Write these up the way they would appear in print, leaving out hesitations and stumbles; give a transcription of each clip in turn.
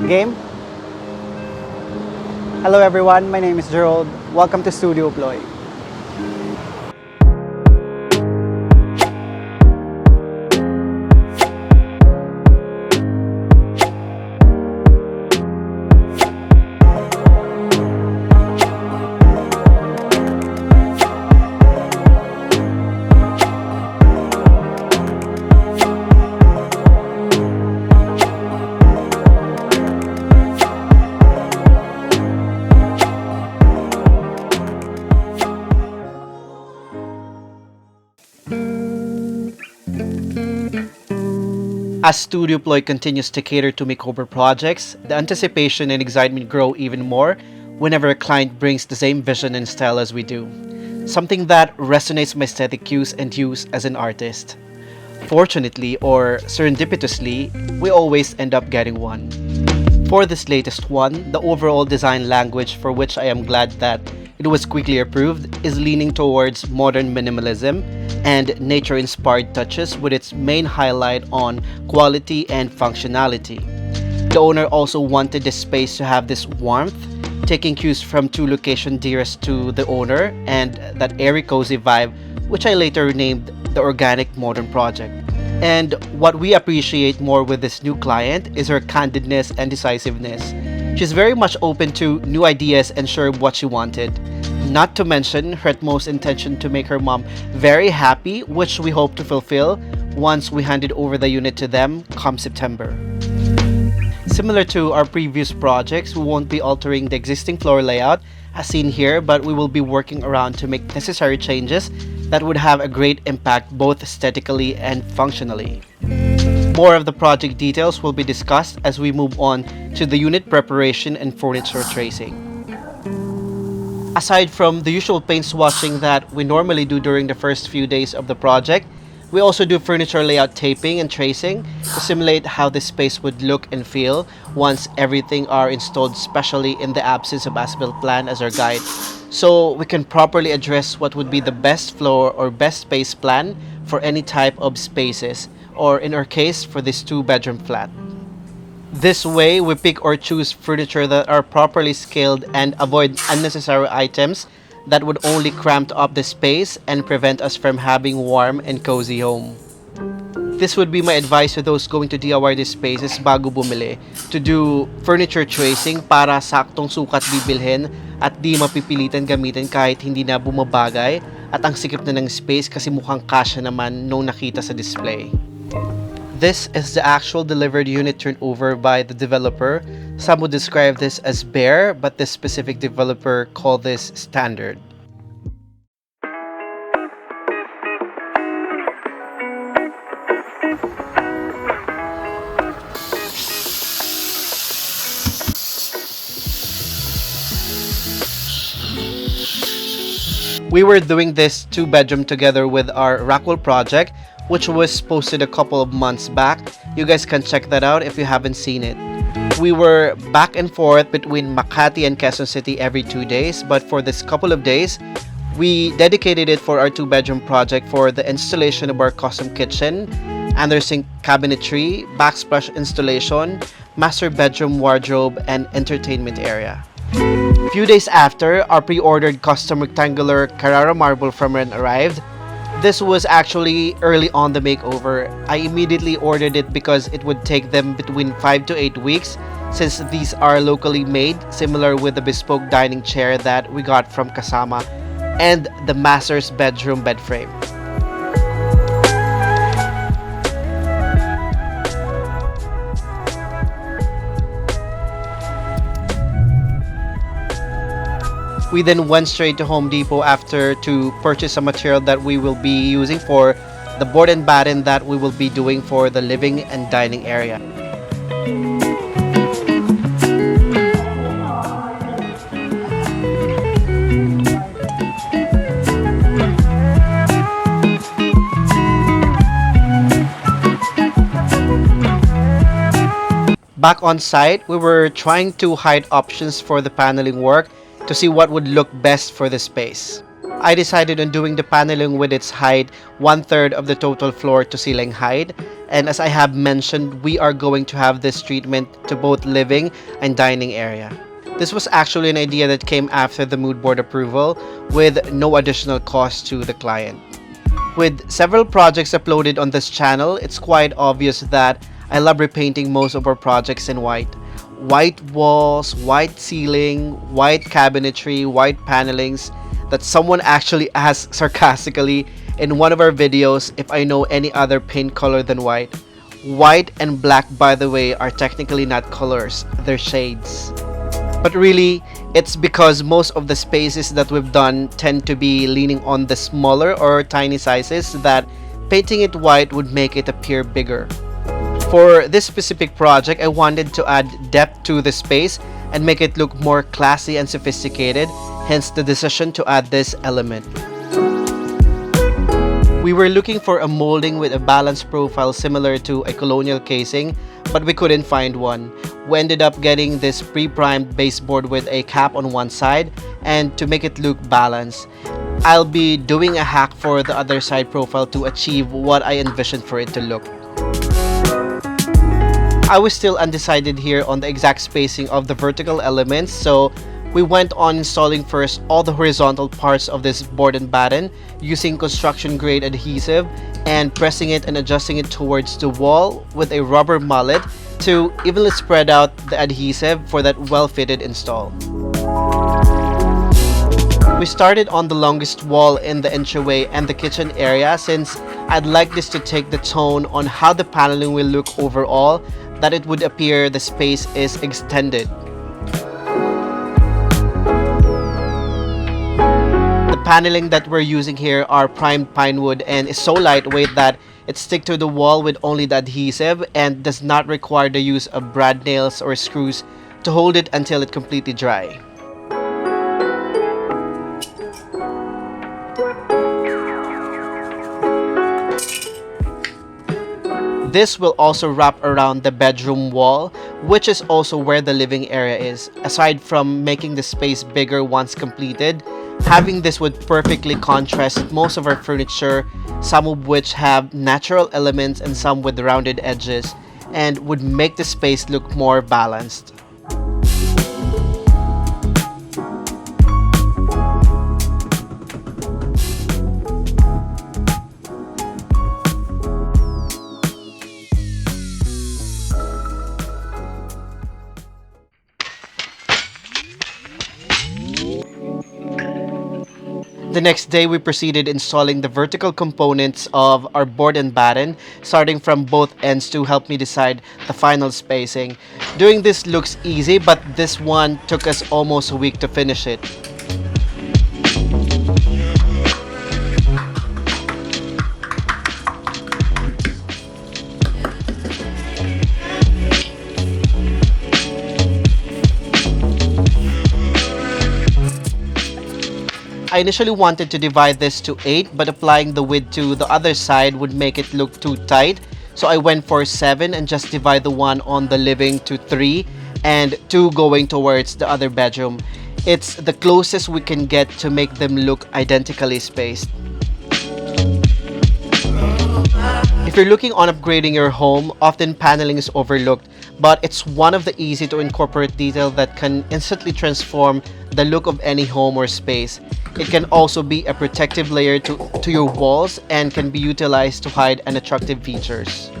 Game? Hello everyone, my name is Gerald. Welcome to Studio Ploy. As Studio Ploy continues to cater to makeover projects, the anticipation and excitement grow even more whenever a client brings the same vision and style as we do. Something that resonates with my aesthetic cues and use as an artist. Fortunately or serendipitously, we always end up getting one. For this latest one, the overall design language, for which I am glad that it was quickly approved, is leaning towards modern minimalism and nature-inspired touches, with its main highlight on quality and functionality. The owner also wanted the space to have this warmth, taking cues from two locations dearest to the owner and that airy cozy vibe, which I later named the Organic Modern Project. And what we appreciate more with this new client is her candidness and decisiveness. She's very much open to new ideas and sure of what she wanted. Not to mention her utmost intention to make her mom very happy, which we hope to fulfill once we handed over the unit to them come September. Similar to our previous projects, we won't be altering the existing floor layout as seen here, but we will be working around to make necessary changes that would have a great impact both aesthetically and functionally. More of the project details will be discussed as we move on to the unit preparation and furniture tracing. Aside from the usual paint swatching that we normally do during the first few days of the project, we also do furniture layout taping and tracing to simulate how the space would look and feel once everything are installed, especially in the absence of as-built plan as our guide, so we can properly address what would be the best floor or best space plan for any type of spaces, or in our case for this 2-bedroom flat. This way, we pick or choose furniture that are properly scaled and avoid unnecessary items that would only cramp up the space and prevent us from having warm and cozy home. This would be my advice to those going to DIY these spaces bago bumili, to do furniture tracing para saktong sukat bibilhin at di mapipilitan gamitin kahit hindi na bumabagay at ang sikip na ng space kasi mukhang kasya naman nung nakita sa display. This is the actual delivered unit turned over by the developer. Some would describe this as bare, but this specific developer called this standard. We were doing this 2-bedroom together with our Rockwell project, which was posted a couple of months back. You guys can check that out if you haven't seen it. We were back and forth between Makati and Quezon City every 2 days, but for this couple of days, we dedicated it for our 2-bedroom project for the installation of our custom kitchen, under sink cabinetry, backsplash installation, master bedroom wardrobe, and entertainment area. Few days after, our pre-ordered custom rectangular Carrara marble from Ren arrived. This was actually early on the makeover. I immediately ordered it because it would take them between 5 to 8 weeks, since these are locally made, similar with the bespoke dining chair that we got from Casama and the master's bedroom bed frame. We then went straight to Home Depot after to purchase some material that we will be using for the board and batten that we will be doing for the living and dining area. Back on site, we were trying to hide options for the paneling work to see what would look best for the space. I decided on doing the paneling with its height 1/3 of the total floor to ceiling height, And as I have mentioned, we are going to have this treatment to both living and dining area. This was actually an idea that came after the mood board approval with no additional cost to the client. With several projects uploaded on this channel, it's quite obvious that I love repainting most of our projects in white. White walls, white ceiling, white cabinetry, white panelings, that someone actually asked sarcastically in one of our videos if I know any other paint color than white. White and black, by the way, are technically not colors, they're shades. But really, it's because most of the spaces that we've done tend to be leaning on the smaller or tiny sizes that painting it white would make it appear bigger. For this specific project, I wanted to add depth to the space and make it look more classy and sophisticated, hence the decision to add this element. We were looking for a molding with a balanced profile similar to a colonial casing, but we couldn't find one. We ended up getting this pre-primed baseboard with a cap on one side, and to make it look balanced, I'll be doing a hack for the other side profile to achieve what I envisioned for it to look. I was still undecided here on the exact spacing of the vertical elements, so we went on installing first all the horizontal parts of this board and batten using construction grade adhesive and pressing it and adjusting it towards the wall with a rubber mallet to evenly spread out the adhesive for that well-fitted install. We started on the longest wall in the entryway and the kitchen area since I'd like this to take the tone on how the paneling will look overall, that it would appear the space is extended. The paneling that we're using here are primed pine wood and is so lightweight that it sticks to the wall with only the adhesive and does not require the use of brad nails or screws to hold it until it completely dry. This will also wrap around the bedroom wall, which is also where the living area is. Aside from making the space bigger once completed, having this would perfectly contrast most of our furniture, some of which have natural elements and some with rounded edges, and would make the space look more balanced. The next day, we proceeded installing the vertical components of our board and batten, starting from both ends to help me decide the final spacing. Doing this looks easy, but this one took us almost a week to finish it. I initially wanted to divide this to 8, but applying the width to the other side would make it look too tight. So I went for 7 and just divide the one on the living to 3 and 2 going towards the other bedroom. It's the closest we can get to make them look identically spaced. If you're looking on upgrading your home, often paneling is overlooked, but it's one of the easy to incorporate detail that can instantly transform the look of any home or space. It can also be a protective layer to your walls and can be utilized to hide unattractive features.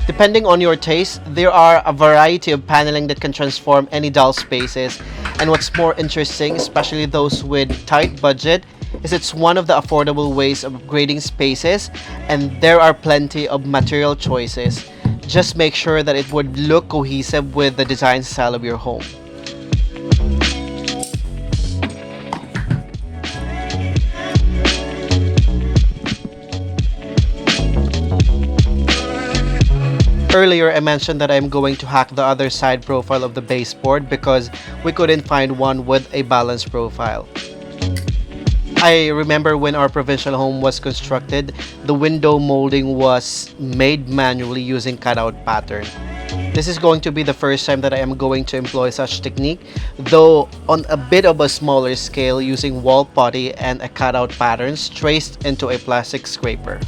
Depending on your taste, there are a variety of paneling that can transform any dull spaces, and what's more interesting, especially those with tight budget, is it's one of the affordable ways of upgrading spaces, and there are plenty of material choices. Just make sure that it would look cohesive with the design style of your home. Earlier, I mentioned that I'm going to hack the other side profile of the baseboard because we couldn't find one with a balanced profile. I remember when our provincial home was constructed, the window molding was made manually using cutout pattern. This is going to be the first time that I am going to employ such technique, though on a bit of a smaller scale using wall putty and a cutout patterns traced into a plastic scraper.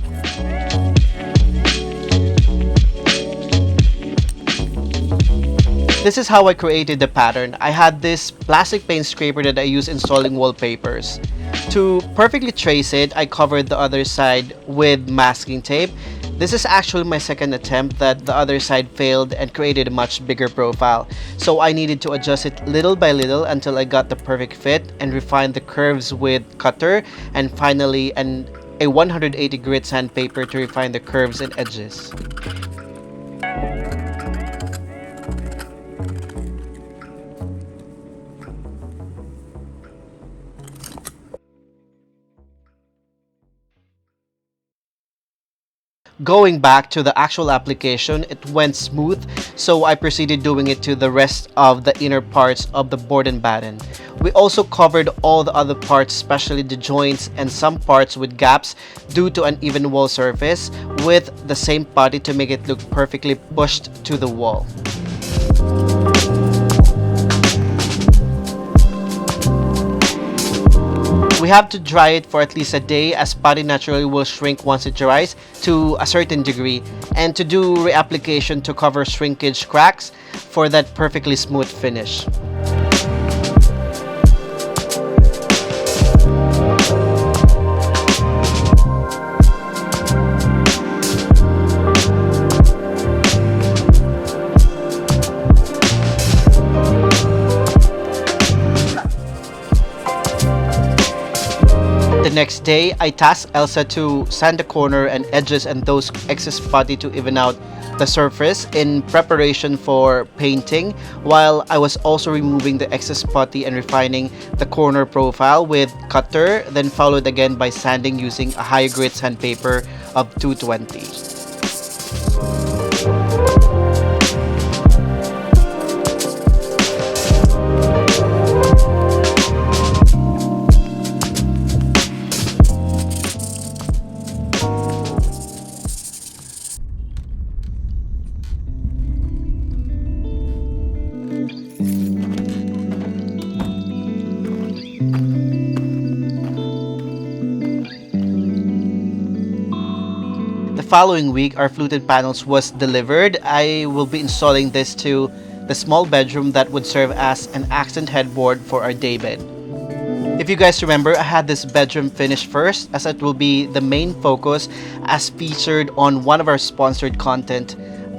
This is how I created the pattern. I had this plastic paint scraper that I use installing wallpapers. To perfectly trace it, I covered the other side with masking tape. This is actually my second attempt that the other side failed and created a much bigger profile. So I needed to adjust it little by little until I got the perfect fit and refine the curves with cutter, and finally a 180 grit sandpaper to refine the curves and edges. Going back to the actual application, it went smooth, so I proceeded doing it to the rest of the inner parts of the board and batten. We also covered all the other parts, especially the joints and some parts with gaps due to uneven wall surface, with the same putty to make it look perfectly pushed to the wall. We have to dry it for at least a day, as putty naturally will shrink once it dries to a certain degree, and to do reapplication to cover shrinkage cracks for that perfectly smooth finish. The next day, I tasked Elsa to sand the corner and edges and those excess putty to even out the surface in preparation for painting, while I was also removing the excess putty and refining the corner profile with cutter, then followed again by sanding using a high grit sandpaper of 220. Following week, our fluted panels was delivered. I will be installing this to the small bedroom that would serve as an accent headboard for our day bed. If you guys remember, I had this bedroom finished first, as it will be the main focus as featured on one of our sponsored content.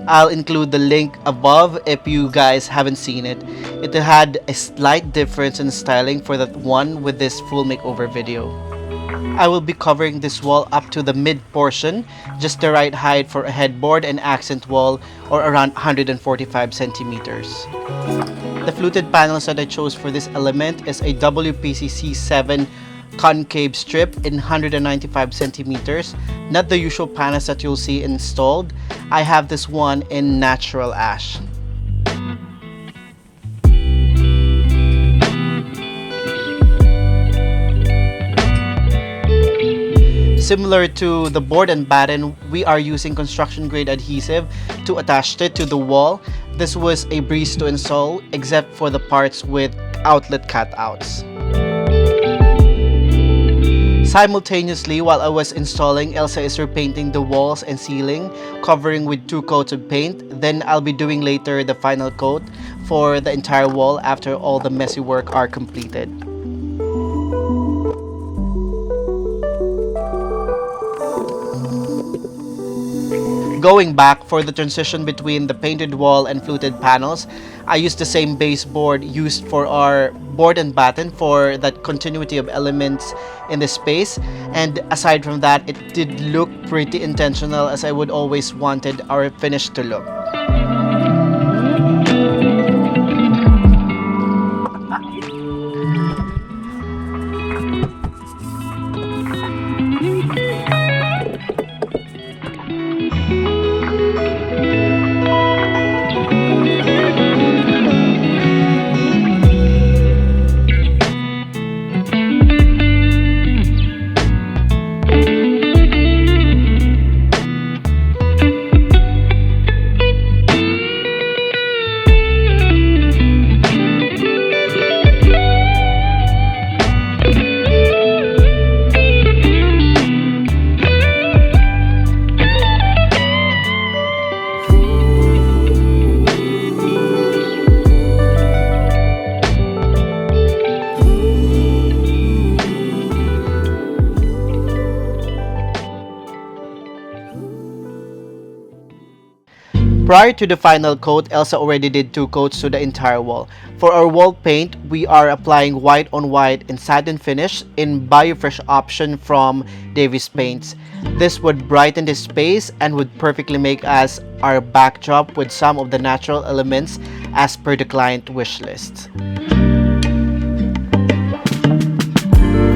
I'll include the link above if you guys haven't seen it. It had a slight difference in styling for that one with this full makeover video. I will be covering this wall up to the mid portion, just the right height for a headboard and accent wall, or around 145 centimeters. The fluted panels that I chose for this element is a WPCC 7 concave strip in 195 centimeters, not the usual panels that you'll see installed. I have this one in natural ash. Similar to the board and batten, we are using construction grade adhesive to attach it to the wall. This was a breeze to install, except for the parts with outlet cutouts. Simultaneously, while I was installing, Elsa is repainting the walls and ceiling, covering with 2 coats of paint. Then I'll be doing later the final coat for the entire wall after all the messy work are completed. Going back for the transition between the painted wall and fluted panels, I used the same baseboard used for our board and batten for that continuity of elements in the space. And aside from that, it did look pretty intentional, as I would always wanted our finish to look. Prior to the final coat, Elsa already did 2 coats to the entire wall. For our wall paint, we are applying white on white in satin finish in Biofresh option from Davies Paints. This would brighten the space and would perfectly make us our backdrop with some of the natural elements as per the client wish list.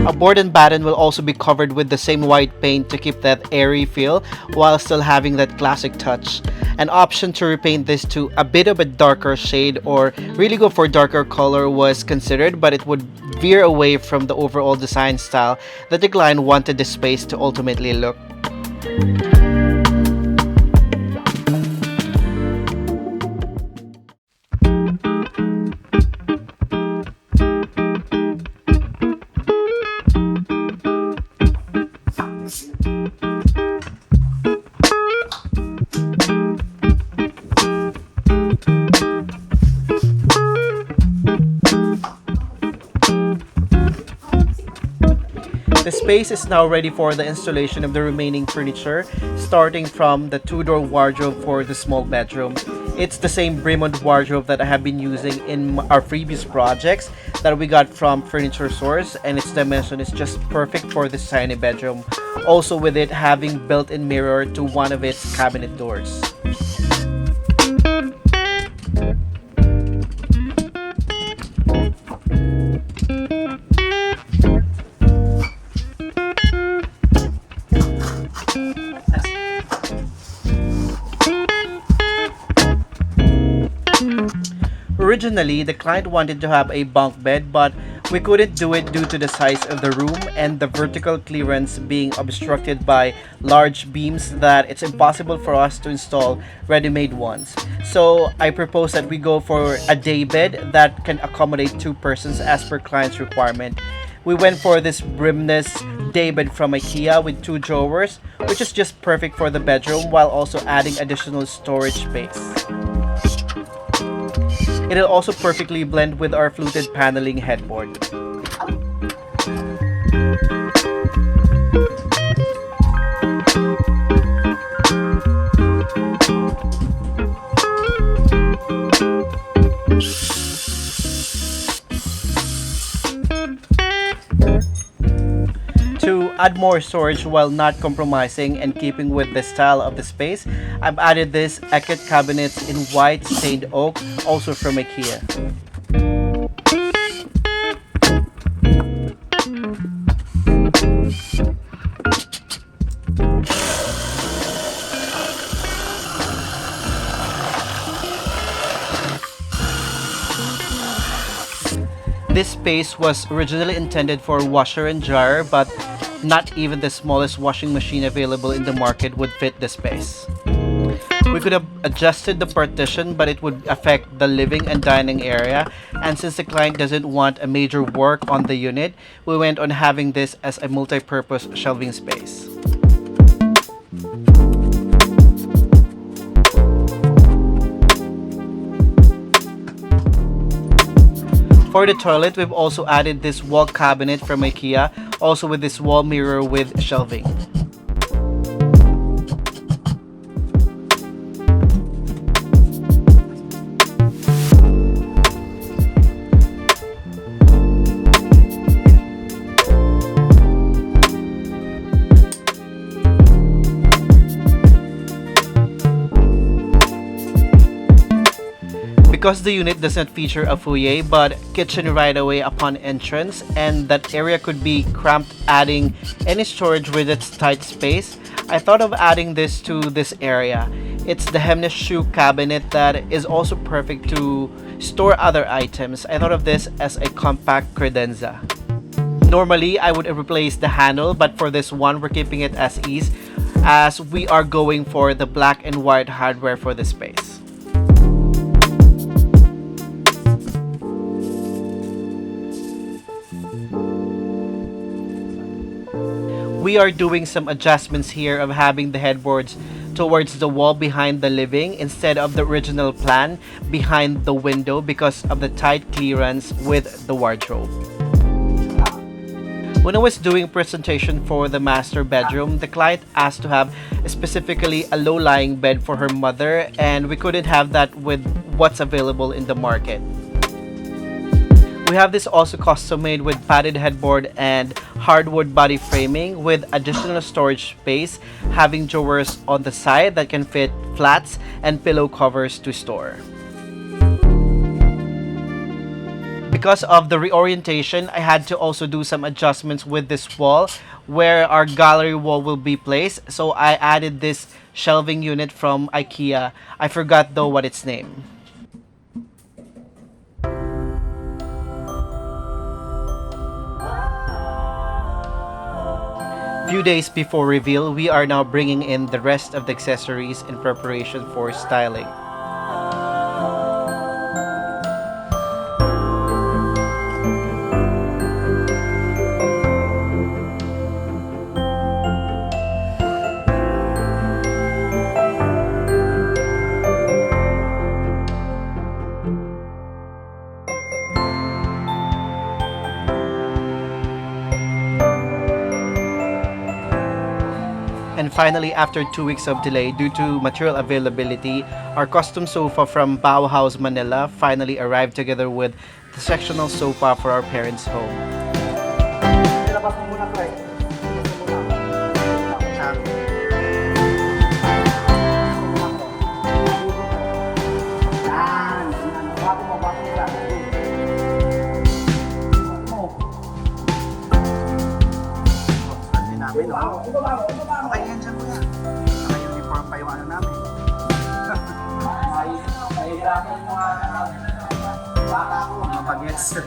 A board and batten will also be covered with the same white paint to keep that airy feel while still having that classic touch. An option to repaint this to a bit of a darker shade or really go for darker color was considered, but it would veer away from the overall design style that the client wanted the space to ultimately look. The space is now ready for the installation of the remaining furniture, starting from the 2-door wardrobe for the small bedroom. It's the same Brimmond wardrobe that I have been using in our previous projects that we got from Furnituresource, and its dimension is just perfect for this tiny bedroom. Also with it having built-in mirror to one of its cabinet doors. Originally, the client wanted to have a bunk bed, but we couldn't do it due to the size of the room and the vertical clearance being obstructed by large beams that it's impossible for us to install ready-made ones. So I propose that we go for a day bed that can accommodate 2 persons as per client's requirement. We went for this Brimnes Day Bed from Ikea with 2 drawers, which is just perfect for the bedroom while also adding additional storage space. It'll also perfectly blend with our fluted paneling headboard. To add more storage while not compromising and keeping with the style of the space, I've added this Eket cabinets in white stained oak, also from Ikea. This space was originally intended for washer and dryer, but not even the smallest washing machine available in the market would fit the space. We could have adjusted the partition, but it would affect the living and dining area, and since the client doesn't want a major work on the unit, we went on having this as a multi-purpose shelving space. For the toilet, we've also added this wall cabinet from Ikea, also with this wall mirror with shelving. Because the unit does not feature a foyer but kitchen right away upon entrance, and that area could be cramped adding any storage with its tight space, I thought of adding this to this area. It's the Hemnes shoe cabinet that is also perfect to store other items. I thought of this as a compact credenza. Normally, I would replace the handle, but for this one, we're keeping it as is as we are going for the black and white hardware for the space. We are doing some adjustments here of having the headboards towards the wall behind the living instead of the original plan behind the window because of the tight clearance with the wardrobe. When I was doing presentation for the master bedroom, the client asked to have specifically a low-lying bed for her mother, and we couldn't have that with what's available in the market. We have this also custom made with padded headboard and hardwood body framing with additional storage space, having drawers on the side that can fit flats and pillow covers to store. Because of the reorientation, I had to also do some adjustments with this wall where our gallery wall will be placed. So I added this shelving unit from Ikea. I forgot though what its name. Few days before reveal, we are now bringing in the rest of the accessories in preparation for styling. And finally, after 2 weeks of delay due to material availability, our custom sofa from Bauhaus, Manila finally arrived together with the sectional sofa for our parents' home. Okay yan dyan kuya. Naka-uniform pa yung ano namin. Mahihirapan yung mga bata ko. Mapag-gets.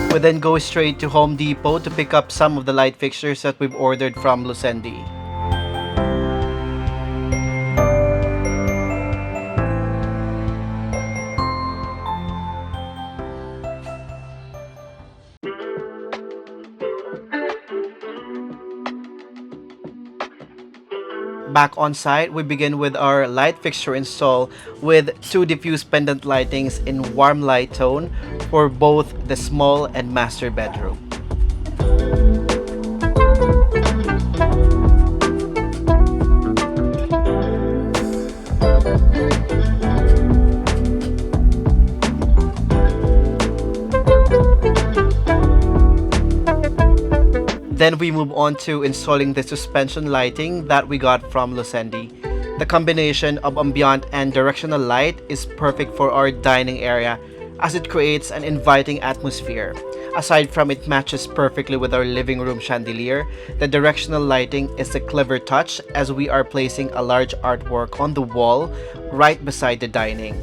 We then go straight to Home Depot to pick up some of the light fixtures that we've ordered from Lucendi. Back on site, we begin with our light fixture install with two diffuse pendant lightings in warm light tone for both the small and master bedroom. Then we move on to installing the suspension lighting that we got from Lucendi. The combination of ambient and directional light is perfect for our dining area as it creates an inviting atmosphere. Aside from it matches perfectly with our living room chandelier, the directional lighting is a clever touch as we are placing a large artwork on the wall right beside the dining.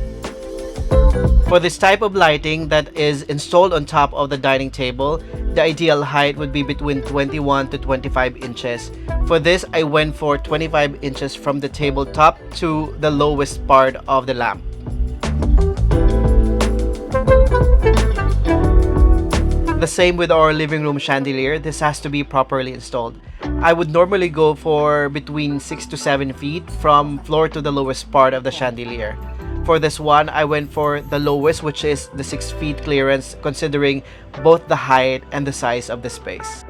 For this type of lighting that is installed on top of the dining table, the ideal height would be between 21 to 25 inches. For this, I went for 25 inches from the tabletop to the lowest part of the lamp. The same with our living room chandelier, this has to be properly installed. I would normally go for between 6 to 7 feet from floor to the lowest part of the chandelier. For this one, I went for the lowest, which is the 6 feet clearance, considering both the height and the size of the space.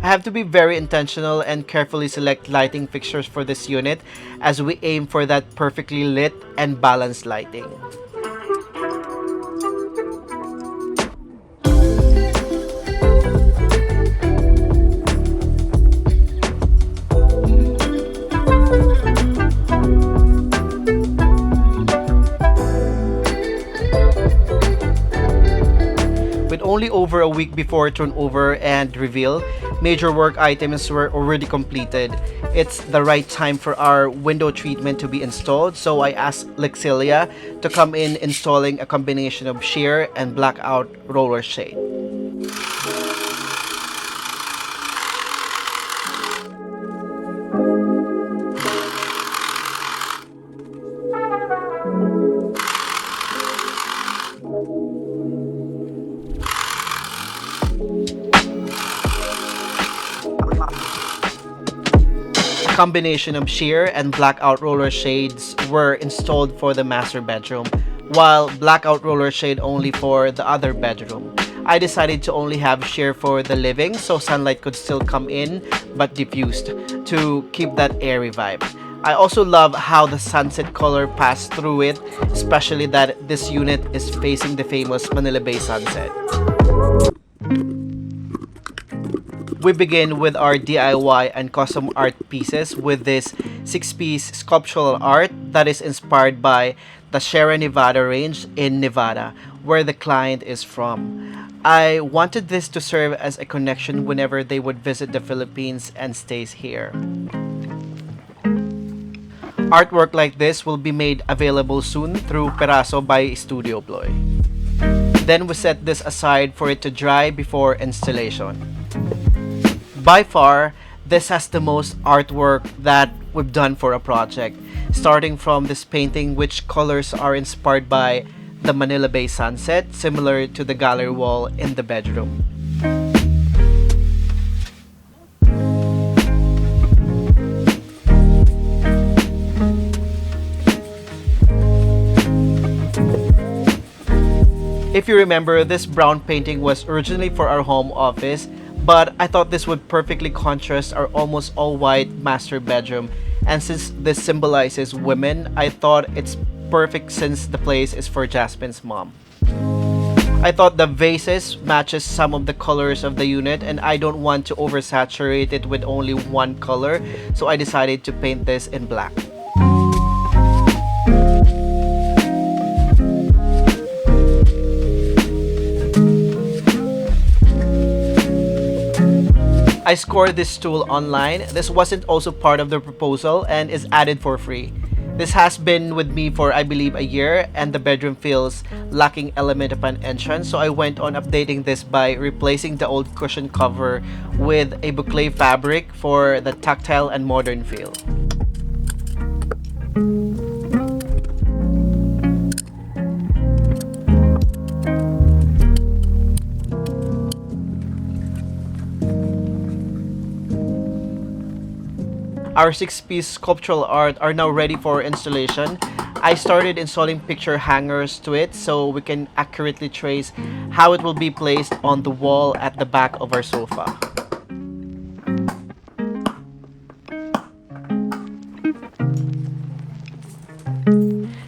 I have to be very intentional and carefully select lighting fixtures for this unit as we aim for that perfectly lit and balanced lighting. With only over a week before turnover and reveal, major work items were already completed. It's the right time for our window treatment to be installed, so I asked Lexilya to come in installing a combination of sheer and blackout roller shade. combination of sheer and blackout roller shades were installed for the master bedroom, while blackout roller shade only for the other bedroom. I decided to only have sheer for the living so sunlight could still come in but diffused to keep that airy vibe. I also love how the sunset color passed through it, especially that this unit is facing the famous Manila Bay sunset. We begin with our DIY and custom art pieces with this 6-piece sculptural art that is inspired by the Sierra Nevada range in Nevada, where the client is from. I wanted this to serve as a connection whenever they would visit the Philippines and stays here. Artwork like this will be made available soon through PIRASO by Studio Ploy. Then we set this aside for it to dry before installation. By far, this has the most artwork that we've done for a project, starting from this painting which colors are inspired by the Manila Bay sunset, similar to the gallery wall in the bedroom. If you remember, this brown painting was originally for our home office, but I thought this would perfectly contrast our almost all-white master bedroom, and since this symbolizes women, I thought it's perfect since the place is for Jasmine's mom. I thought the vases matches some of the colors of the unit, and I don't want to oversaturate it with only one color, so I decided to paint this in black. I scored this stool online. This wasn't also part of the proposal and is added for free. This has been with me for I believe a year, and the bedroom feels lacking element upon entrance, so I went on updating this by replacing the old cushion cover with a boucle fabric for the tactile and modern feel. Our 6-piece sculptural art are now ready for installation. I started installing picture hangers to it so we can accurately trace how it will be placed on the wall at the back of our sofa.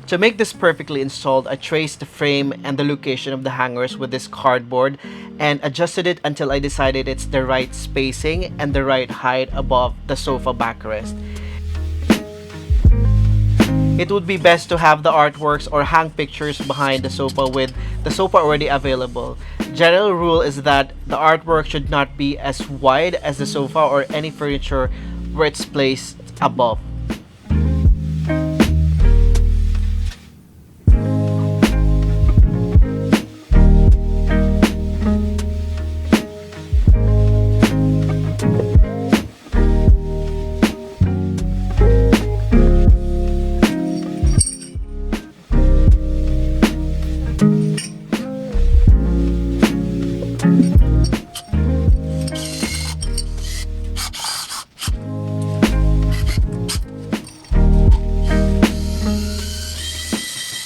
To make this perfectly installed, I traced the frame and the location of the hangers with this cardboard and adjusted it until I decided it's the right spacing and the right height above the sofa backrest. It would be best to have the artworks or hang pictures behind the sofa with the sofa already available. General rule is that the artwork should not be as wide as the sofa or any furniture where it's placed above.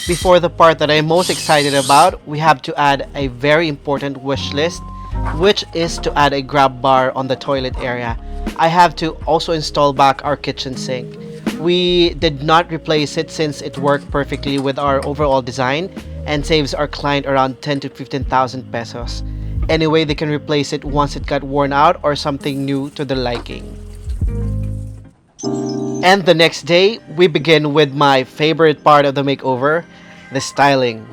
Before the part that I'm most excited about, we have to add a very important wish list, which is to add a grab bar on the toilet area. I have to also install back our kitchen sink. We did not replace it since it worked perfectly with our overall design and saves our client around 10 to 15,000 pesos. Anyway, they can replace it once it got worn out or something new to their liking. And the next day, we begin with my favorite part of the makeover, the styling.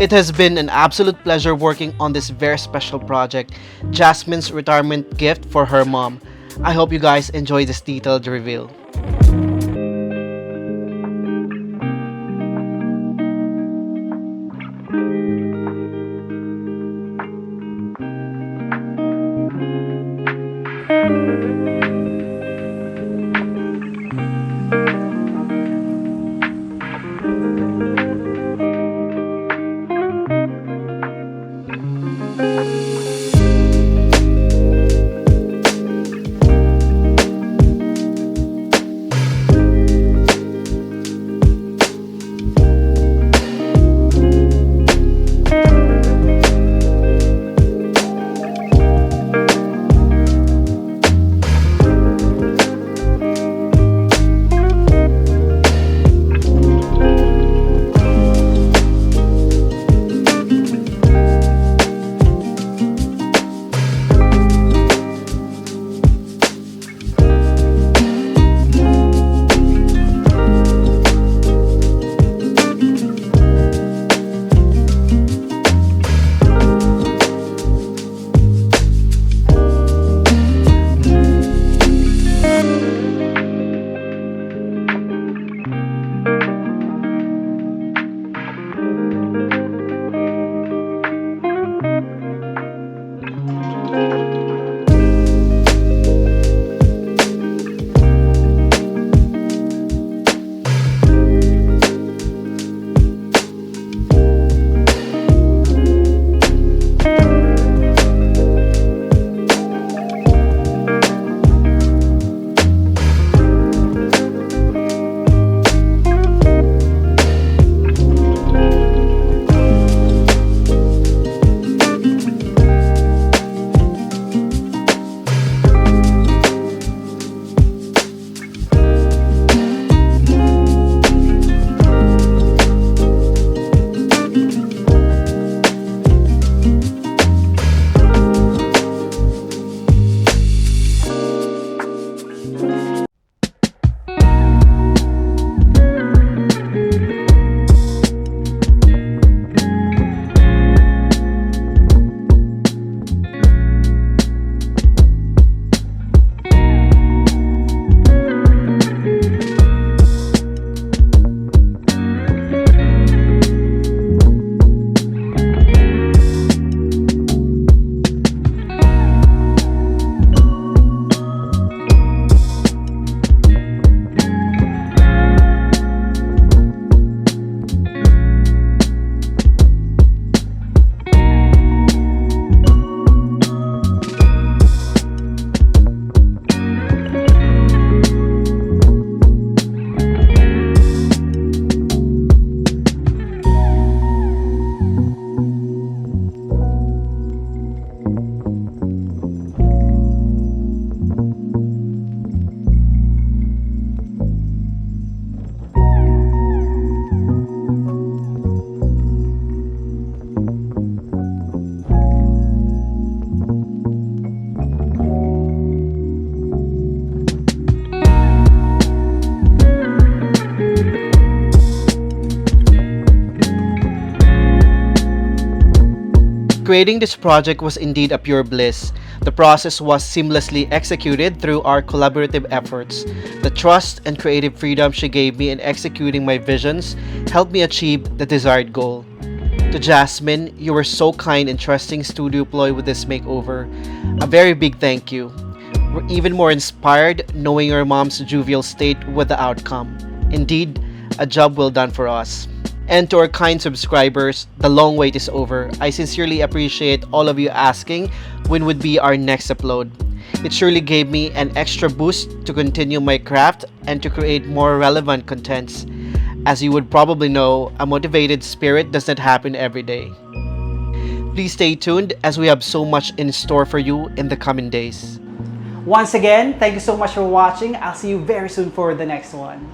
It has been an absolute pleasure working on this very special project, Jasmine's retirement gift for her mom. I hope you guys enjoy this detailed reveal. Creating this project was indeed a pure bliss. The process was seamlessly executed through our collaborative efforts. The trust and creative freedom she gave me in executing my visions helped me achieve the desired goal. To Jasmine, you were so kind in trusting Studio Ploy with this makeover. A very big thank you. We're even more inspired knowing your mom's jovial state with the outcome. Indeed, a job well done for us. And to our kind subscribers, the long wait is over. I sincerely appreciate all of you asking when would be our next upload. It surely gave me an extra boost to continue my craft and to create more relevant contents. As you would probably know, a motivated spirit does not happen every day. Please stay tuned as we have so much in store for you in the coming days. Once again, thank you so much for watching. I'll see you very soon for the next one.